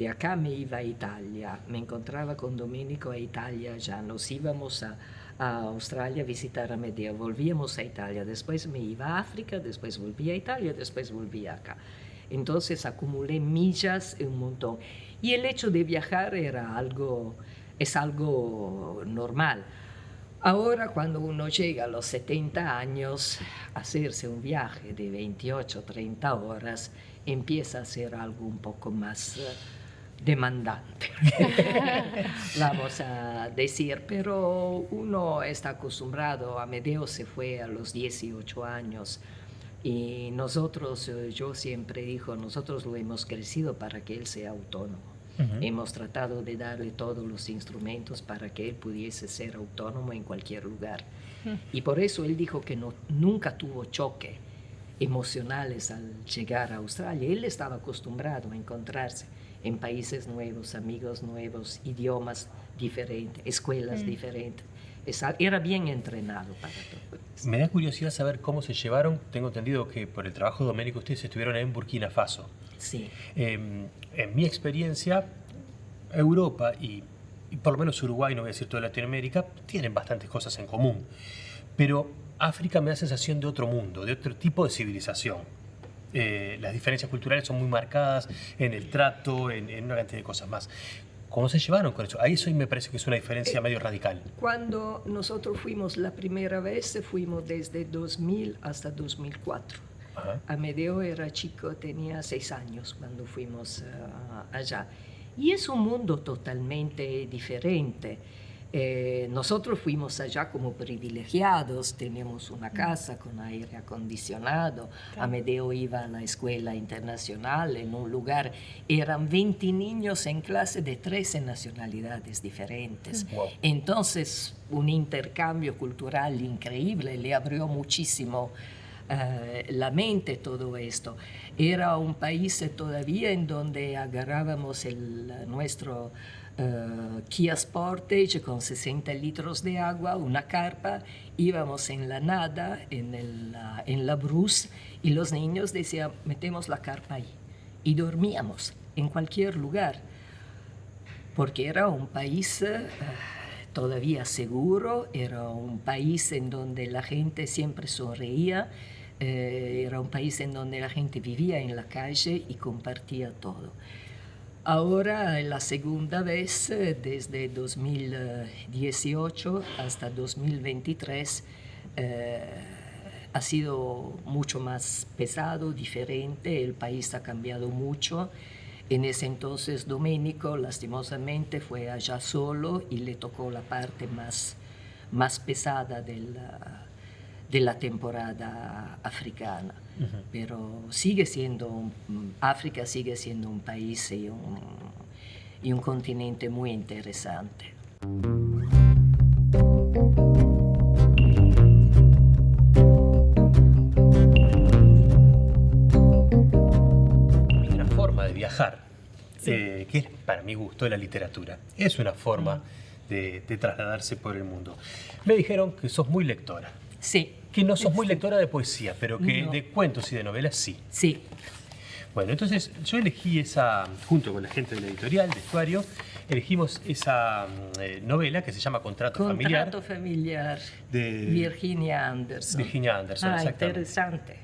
acá me iba a Italia, me encontraba con Domenico a Italia, ya nos íbamos a Australia a visitar a Medea, volvíamos a Italia, después me iba a África, después volvía a Italia, después volvía acá. Entonces acumulé millas un montón. Y el hecho de viajar es algo normal. Ahora, cuando uno llega a los 70 años, hacerse un viaje de 28, 30 horas empieza a ser algo un poco más demandante, vamos a decir, pero uno está acostumbrado. Amedeo se fue a los 18 años y nosotros, yo siempre digo, nosotros lo hemos crecido para que él sea autónomo. Hemos tratado de darle todos los instrumentos para que él pudiese ser autónomo en cualquier lugar. Y por eso él dijo que nunca tuvo choque emocionales al llegar a Australia. Él estaba acostumbrado a encontrarse en países nuevos, amigos nuevos, idiomas diferentes, escuelas diferentes. Era bien entrenado para todo. Me da curiosidad saber cómo se llevaron. Tengo entendido que por el trabajo de Domenico ustedes estuvieron en Burkina Faso. Sí. En mi experiencia, Europa y por lo menos Uruguay, no voy a decir toda Latinoamérica, tienen bastantes cosas en común. Pero África me da sensación de otro mundo, de otro tipo de civilización. Las diferencias culturales son muy marcadas en el trato, en una cantidad de cosas más. ¿Cómo se llevaron con eso? Ahí eso me parece que es una diferencia medio radical. Cuando nosotros fuimos la primera vez, fuimos desde 2000 hasta 2004. Ajá. Amedeo era chico, tenía 6 años cuando fuimos allá. Y es un mundo totalmente diferente. Nosotros fuimos allá como privilegiados, teníamos una casa con aire acondicionado. Amedeo iba a la escuela internacional en un lugar, eran 20 niños en clase de 13 nacionalidades diferentes. Wow. Entonces, un intercambio cultural increíble, le abrió muchísimo la mente todo esto. Era un país todavía en donde agarrábamos nuestro Kia Sportage con 60 litros de agua, una carpa, íbamos en la nada, en la Bruce, y los niños decían, metemos la carpa ahí. Y dormíamos en cualquier lugar, porque era un país todavía seguro, era un país en donde la gente siempre sonreía, era un país en donde la gente vivía en la calle y compartía todo. Ahora, la segunda vez, desde 2018 hasta 2023, ha sido mucho más pesado, diferente, el país ha cambiado mucho. En ese entonces, Domenico, lastimosamente, fue allá solo y le tocó la parte más pesada de la temporada africana. Uh-huh. Pero África sigue siendo un país y un continente muy interesante. Hay una forma de viajar, sí, que es, para mi gusto, la literatura. Es una forma de trasladarse por el mundo. Me dijeron que sos muy lectora. Sí. Que no sos muy lectora de poesía, pero que no, de cuentos y de novelas sí. Sí. Bueno, entonces yo elegí junto con la gente de la editorial, de Estuario, elegimos esa novela que se llama Contrato Familiar. Contrato Familiar, de Virginia Anderson. Virginia Anderson, exactamente. Interesante.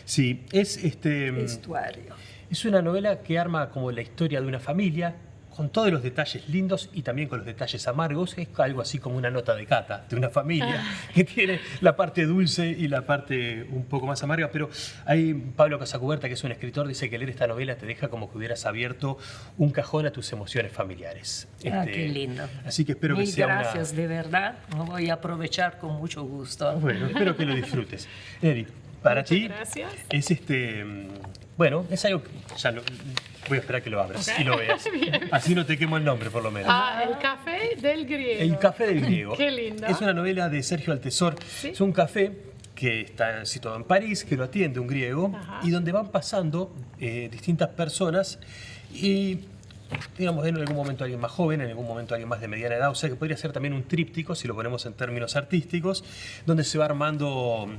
Sí, Estuario. Es una novela que arma como la historia de una familia, con todos los detalles lindos y también con los detalles amargos. Es algo así como una nota de cata de una familia que tiene la parte dulce y la parte un poco más amarga. Pero ahí Pablo Casacuberta, que es un escritor, dice que leer esta novela te deja como que hubieras abierto un cajón a tus emociones familiares. Qué lindo. Así que espero que sea gracias, de verdad. Lo voy a aprovechar con mucho gusto. Bueno, espero que lo disfrutes. Edith, para Muchas ti gracias. Es bueno, es algo que ya voy a esperar que lo abras y lo veas. Así no te quemo el nombre, por lo menos. El café del griego. El café del griego. Qué lindo. Es una novela de Sergio Altesor. ¿Sí? Es un café que está situado en París, que lo atiende un griego, y donde van pasando distintas personas y, digamos, en algún momento alguien más joven, en algún momento alguien más de mediana edad, o sea que podría ser también un tríptico, si lo ponemos en términos artísticos, donde se va armando,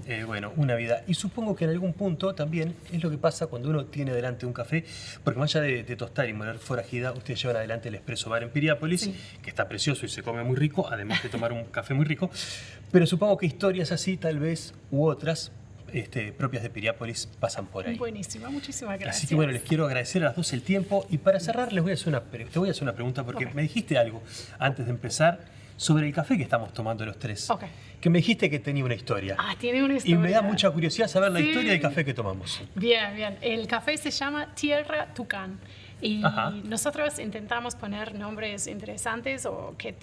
una vida. Y supongo que en algún punto también es lo que pasa cuando uno tiene delante un café, porque más allá de tostar y moler forajida, ustedes llevan adelante el Espresso Bar en Piriápolis, sí, que está precioso y se come muy rico, además de tomar un café muy rico, pero supongo que historias así, tal vez, u otras, propias de Piriápolis pasan por ahí. Buenísimo, muchísimas gracias. Así que bueno, les quiero agradecer a las dos el tiempo y para cerrar te voy a hacer una pregunta porque me dijiste algo antes de empezar sobre el café que estamos tomando los tres. Que me dijiste que tenía una historia. Tiene una historia. Y me da mucha curiosidad saber la historia del café que tomamos. Bien. El café se llama Tierra Tucán. Y nosotros intentamos poner nombres interesantes o que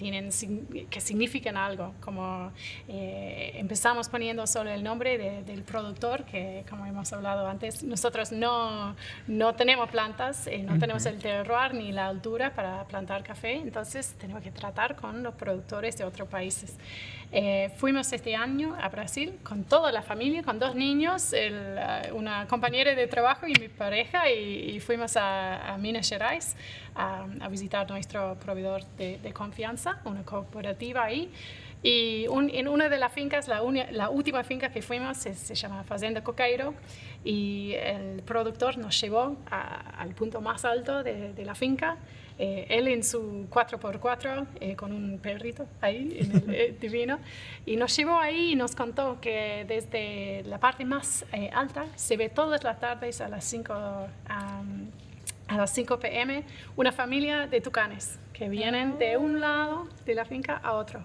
significan algo, como empezamos poniendo solo el nombre del productor, que como hemos hablado antes, nosotros no tenemos plantas, no tenemos el terroir ni la altura para plantar café, entonces tenemos que tratar con los productores de otros países. Fuimos este año a Brasil con toda la familia, con 2 niños, una compañera de trabajo y mi pareja, y fuimos a Minas Gerais a visitar nuestro proveedor de confianza, una cooperativa ahí, Y en una de las fincas, la última finca que fuimos se llama Fazenda Coqueiro, y el productor nos llevó al punto más alto de la finca. Él en su 4x4 con un perrito ahí, divino, y nos llevó ahí y nos contó que desde la parte más alta se ve todas las tardes a las 5 p.m. una familia de tucanes que vienen de un lado de la finca a otro,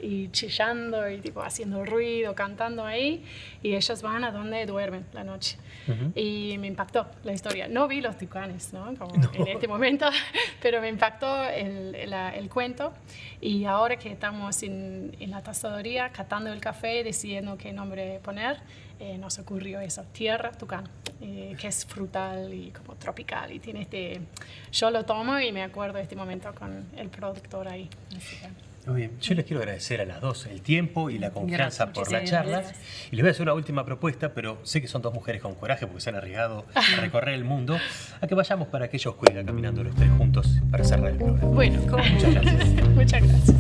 y chillando y tipo haciendo ruido, cantando ahí, y ellos van a donde duermen la noche. Y me impactó la historia. No vi los tucanes, ¿no? Como en este momento, pero me impactó el cuento. Y ahora que estamos en la tostadoría catando el café, decidiendo qué nombre poner, nos ocurrió eso, Tierra Tucán, que es frutal y como tropical, y tiene yo lo tomo y me acuerdo de este momento con el productor ahí. Así que, muy bien. Yo les quiero agradecer a las dos el tiempo y la confianza por la Muchísimas charla. gracias. Y les voy a hacer una última propuesta, pero sé que son dos mujeres con coraje porque se han arriesgado a recorrer el mundo, a que vayamos para aquellos que caminando los tres juntos para cerrar el programa. bueno, Muchas gracias. muchas gracias.